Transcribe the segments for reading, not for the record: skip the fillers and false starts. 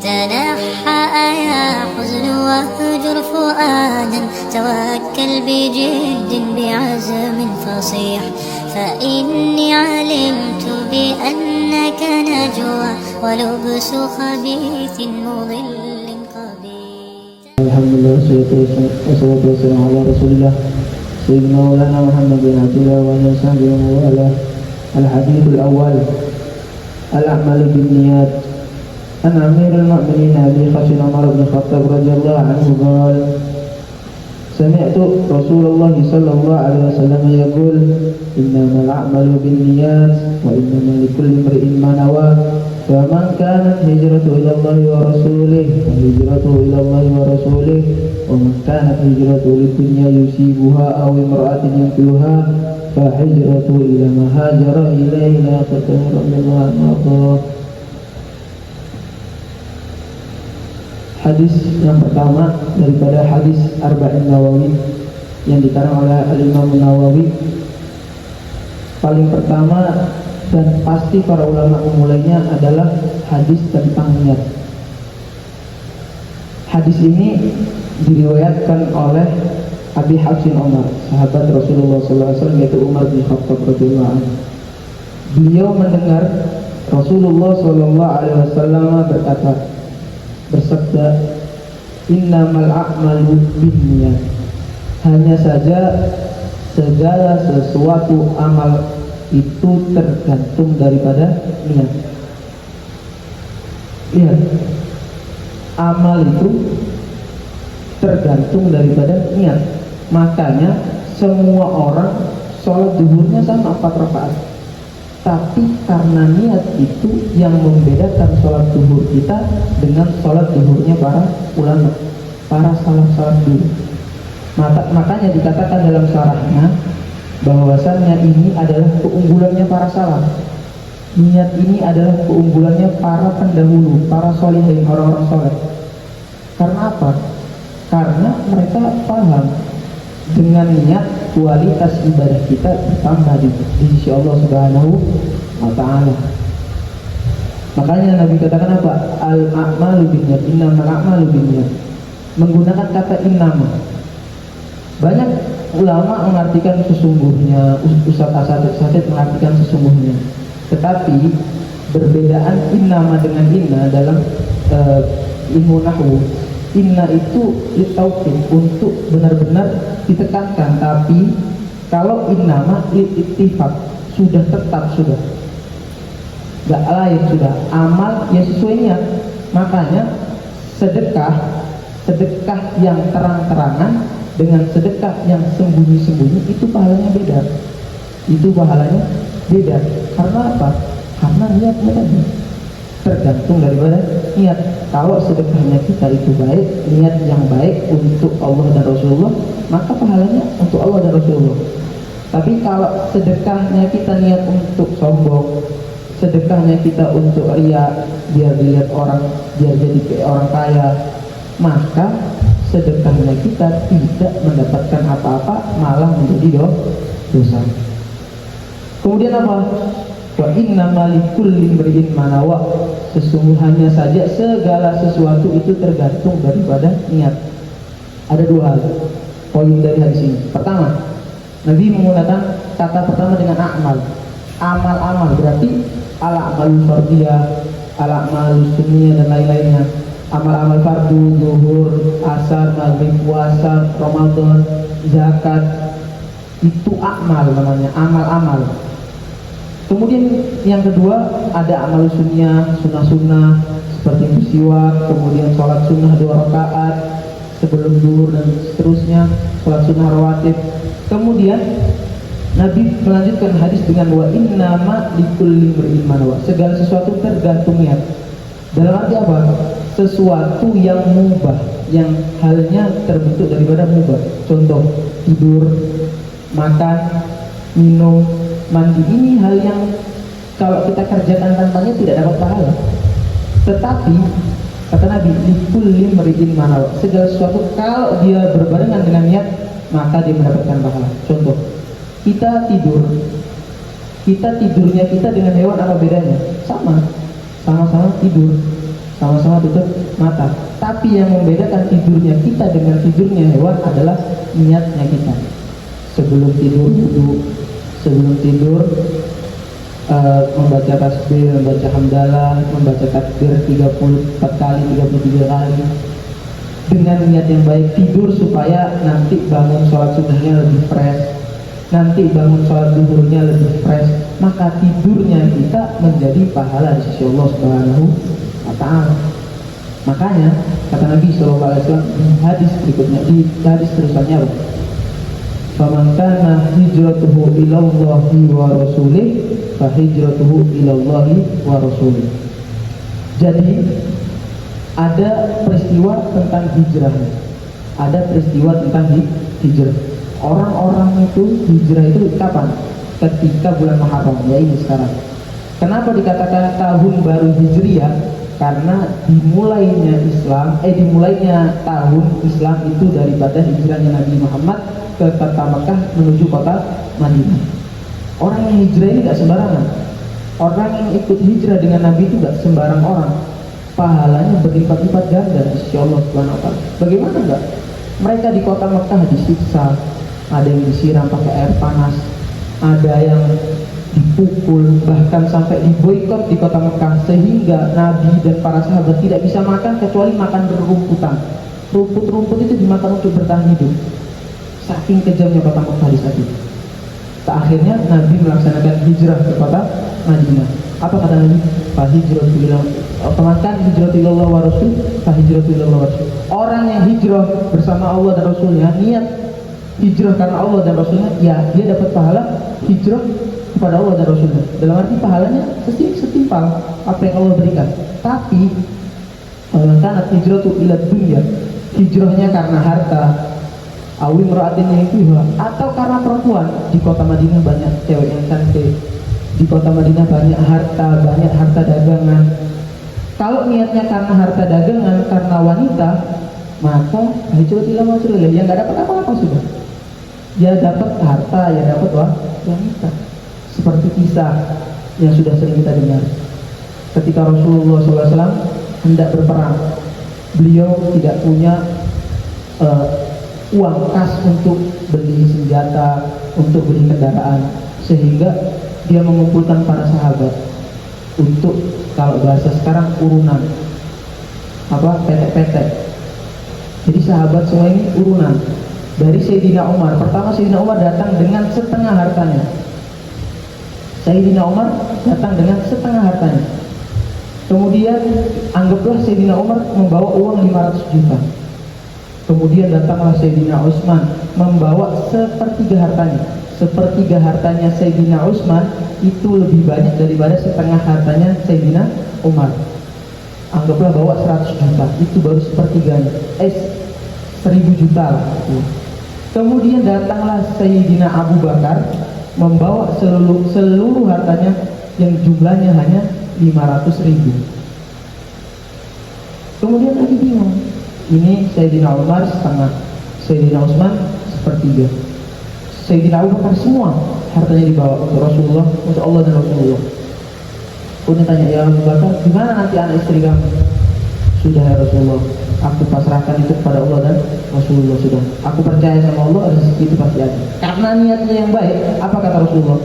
تنحى يا حزن واهجر فؤادا توكل بجد بعزم فصيح فإني علمت بأنك نجوى ولبس خبيث مضل قبيح. الحمد لله والصلاة والسلام على رسول الله سيدنا مولانا محمد بن عبد الله وعلى آله وصحبه. الحديث الأول الأعمال بالنيات. عن أمير المؤمنين أبي حفص عمر بن الخطاب رضي الله عنه قال سمعت رسول الله صلى الله عليه وسلم يقول إنما الأعمال بالنيات وإنما لكل امرئ ما نوى فمن كانت هجرته إلى الله ورسوله فهجرته إلى الله ورسوله ومن كانت هجرته للدنيا يصيبها أو امرأة ينكحها فهجرته إلى ما هاجر إليه. لا تكن رضي الله عنه. Hadis yang pertama daripada hadis Arba'in Nawawi yang dikarang oleh Al-Imam Nawawi. Paling pertama dan pasti para ulama memulainya adalah hadis tentang niat. Hadis ini diriwayatkan oleh Abi Hafsin Umar, sahabat Rasulullah SAW, yaitu Umar bin Khattab radhiyallahu anhu. Beliau mendengar Rasulullah SAW bersabda, innamal a'malu binniyat. Hanya saja segala sesuatu amal itu tergantung daripada niat. Lihat, amal itu tergantung daripada niat. Makanya semua orang sholat zuhurnya sama 4 rakaat. Tapi karena niat itu yang membedakan sholat zuhur kita dengan sholat zuhurnya para ulama, para salaf dulu. Makanya dikatakan dalam syarahnya bahwasannya ini adalah keunggulannya para salaf. Niat ini adalah keunggulannya para pendahulu, para sholihin, orang-orang soleh. Karena apa? Karena mereka paham dengan niat kualitas ibadah kita bertambah di sisi Allah Subhanahu wa ta'ala. Makanya Nabi katakan apa? Al-a'malu binniyat, innamal a'malu binniyat. Menggunakan kata innama. Banyak ulama mengartikan sesungguhnya, Ustaz Asatid mengartikan sesungguhnya. Tetapi perbedaan innama dengan inna dalam ilmu nahwu. Inna itu litauqid, untuk benar-benar ditekankan, tapi kalau innama ittifaq, sudah tetap, sudah gak lain, sudah amal ya sesuai niat. Makanya sedekah yang terang-terangan dengan sedekah yang sembunyi-sembunyi itu pahalanya beda. Karena apa? Karena niatnya tadi tergantung daripada niat. Kalau sedekahnya kita itu baik, niat yang baik untuk Allah dan Rasulullah, maka pahalanya untuk Allah dan Rasulullah. Tapi kalau sedekahnya kita niat untuk sombong, sedekahnya kita untuk riya, biar dilihat orang, biar jadi kayak orang kaya, maka sedekahnya kita tidak mendapatkan apa-apa, malah menjadi dosa. Kemudian apa? Wa innamal likulli imri'in ma nawa. Sesungguhnya saja segala sesuatu itu tergantung daripada niat. Ada 2 hal poin dari hadis ini. Pertama, Nabi menggunakan kata pertama dengan a'mal. Amal-amal berarti al-a'mal fardiyah, al-a'mal sunniyah dan lain-lainnya. Amal-amal fardu, zuhur, asar, maghrib, puasa, Ramadan, zakat, itu a'mal namanya, amal-amal. Kemudian yang kedua ada amal sunnah, sunnah seperti bersiwak, kemudian sholat sunnah 2 rakaat sebelum zuhur dan seterusnya, sholat sunnah rawatib. Kemudian Nabi melanjutkan hadis dengan wa innama likulli imri'in ma nawa. Segala sesuatu tergantung niat. Dalam arti apa? Sesuatu yang mubah, yang halnya terbentuk daripada mubah. Contoh, tidur, makan, minum, mandi, ini hal yang kalau kita kerjakan tanpanya tidak dapat pahala. Tetapi kata Nabi, likulli imri'in ma nawa. Segala sesuatu kalau dia berbarengan dengan niat, maka dia mendapatkan pahala. Contoh, kita tidurnya kita dengan hewan apa bedanya? Sama-sama tidur. sama-sama tutup mata. Tapi yang membedakan tidurnya kita dengan tidurnya hewan adalah niatnya kita. Sebelum tidur wudu, sebelum tidur membaca tasbih, membaca hamdalah, membaca takbir 34 kali, 33 kali dengan niat yang baik. Tidur supaya nanti bangun sholat subuhnya lebih fresh, nanti bangun sholat zuhurnya lebih fresh, maka tidurnya kita menjadi pahala di sisi Allah Subhanahu wa Ta'ala. Makanya kata Nabi SAW di hadis berikutnya, di hadis terusannya, faman kana hijratuhu ilallahi wa rasulih fa hijratuhu ilallahi wa rasulih. Jadi ada peristiwa tentang hijrah, ada peristiwa tentang hijrah. Orang-orang itu hijrah itu kapan? Ketika bulan Muharram, ya ini sekarang. Kenapa dikatakan tahun baru Hijriah? Karena dimulainya tahun Islam itu daripada hijrahnya Nabi Muhammad ke kota Mekah menuju kota Madinah. Orang yang hijrah ini gak sembarangan. Orang yang ikut hijrah dengan Nabi itu gak sembarang orang. Pahalanya berlipat-lipat ganda di sisi Allah Subhanahu wa Ta'ala. Bagaimana enggak? Mereka di kota Mekah disiksa, ada yang disiram pakai air panas, ada yang dipukul, bahkan sampai diboikot di kota Mekah, sehingga Nabi dan para sahabat tidak bisa makan kecuali makan berumputan. Rumput-rumput itu dimakan untuk bertahan hidup. Saking kejamnya kota Mekah di saat itu. Akhirnya Nabi melaksanakan hijrah ke kota Madinah. Apa kata Nabi? Fahijratu ilallah wa rasul, fahijratu ilallah wa rasul. Orang yang hijrah bersama Allah dan Rasulnya, niat hijrah karena Allah dan Rasulnya, ya dia dapat pahala hijrah kepada Allah dan Rasulnya. Dalam arti pahalanya setimpal apa yang Allah berikan. Tapi karena hijratu ila dunya, hijrahnya karena harta, awi meratin yang atau karena perempuan. Di kota Madinah banyak cewek yang cantik, di kota Madinah banyak harta dagangan. Kalau niatnya karena harta dagangan, karena wanita, maka hijratillah majulah, yang nggak dapat apa-apa sudah. Dia dapat harta, ya dapat wanita. Seperti kisah yang sudah sering kita dengar. Ketika Rasulullah SAW hendak berperang, beliau tidak punya uang kas untuk beli senjata, untuk beli kendaraan, sehingga dia mengumpulkan para sahabat untuk, kalau bahasa sekarang, urunan, petek-petek. Jadi sahabat semua ini urunan. Dari Sayyidina Umar, pertama Sayyidina Umar datang dengan setengah hartanya. Sayyidina Umar datang dengan setengah hartanya. Kemudian anggaplah Sayyidina Umar membawa uang 500 juta. Kemudian datanglah Sayyidina Utsman membawa sepertiga hartanya. Sepertiga hartanya Sayyidina Utsman itu lebih banyak daripada setengah hartanya Sayyidina Umar. Anggaplah bawa 100 juta, itu baru sepertiganya. 1000 juta lah. Kemudian datanglah Sayyidina Abu Bakar membawa seluruh hartanya yang jumlahnya hanya 500.000. Kemudian lagi bingung, ini Sayyidina Umar setengah, Sayyidina Utsman sepertiga, Sayyidina Abu Bakar semua hartanya dibawa untuk Rasulullah, untuk Allah dan Rasulullah. Kemudian tanya, ya Abu Bakar, gimana nanti anak istri kamu? Sudah ya Rasulullah, aku pasrahkan itu kepada Allah dan Rasulullah. Sudah, aku percaya sama Allah, rezeki itu pasti ada. Karena niatnya yang baik. Apa kata Rasulullah?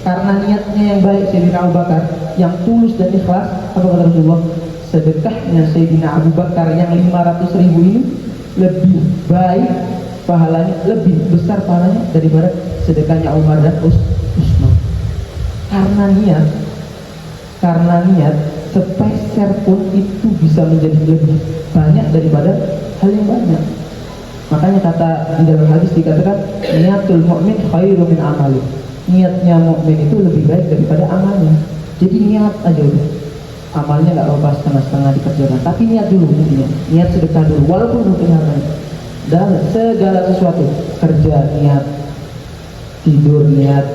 Karena niatnya yang baik Sayyidina Abu Bakar, yang tulus dan ikhlas. Apa kata Rasulullah? Sedekahnya Sayyidina Abu Bakar yang 500.000 ini lebih baik pahalanya, lebih besar pahalanya daripada sedekahnya Umar dan Utsman. Karena niat sepeser pun itu bisa menjadi lebih banyak daripada hal yang banyak. Makanya kata di dalam hadis dikatakan, niatul mu'min khairu min amali. Niatnya mukmin itu lebih baik daripada amalnya. Jadi niat aja udah. Amalnya nggak apa-apa setengah-setengah dikerjakan, tapi niat dulu intinya. Niat sedekah dulu, walaupun mungkin hartanya. Dan segala sesuatu, kerja niat, tidur niat,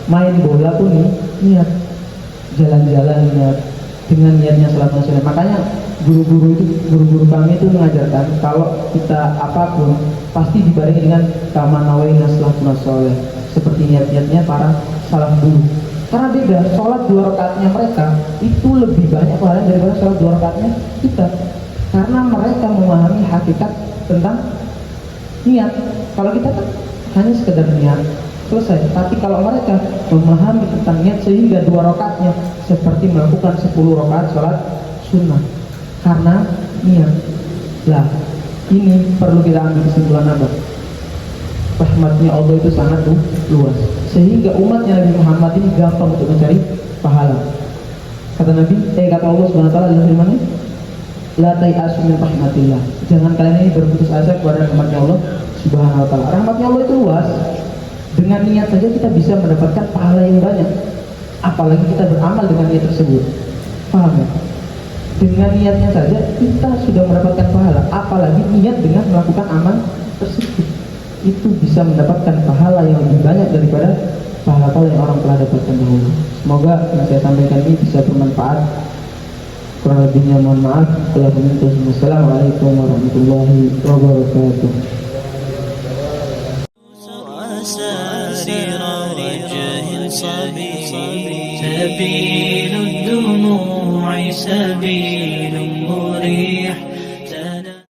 main bola pun niat, jalan-jalan niat, dengan niatnya salat nasional. Makanya guru-guru kami itu mengajarkan kalau kita apapun pasti dibarengi dengan kama nawaina salafun saleh, seperti niat-niatnya para salaf dulu. Karena beda, sholat 2 rakaatnya mereka itu lebih banyak pahalanya daripada sholat 2 rakaatnya kita. Karena mereka memahami hakikat tentang niat. Kalau kita kan hanya sekedar niat, selesai. Tapi kalau mereka memahami tentang niat sehingga 2 rakaatnya seperti melakukan 10 rakaat sholat sunnah karena niat. Lah, ini perlu kita ambil kesimpulan apa? Rahmatnya Allah itu sangat luas, sehingga umatnya Nabi Muhammad ini gampang untuk mencari pahala. Kata Nabi, kata Allah Subhanahu wa taala dalam firman-Nya, la tai'asu min rahmatillah. Jangan kalian ini berputus asa kepada rahmatnya Allah Subhanahu wa taala. Rahmatnya Allah itu luas. Dengan niat saja kita bisa mendapatkan pahala yang banyak. Apalagi kita beramal dengan niat tersebut. Paham ya? Dengan niatnya saja kita sudah mendapatkan pahala. Apalagi niat dengan melakukan amal tersebut, itu bisa mendapatkan pahala yang lebih banyak daripada pahala-pahala yang orang telah dapatkan dahulu. Semoga yang saya sampaikan ini bisa bermanfaat. Kurang lebihnya mohon maaf. Wassalamualaikum warahmatullahi wabarakatuh. سبيل الدموع سبيل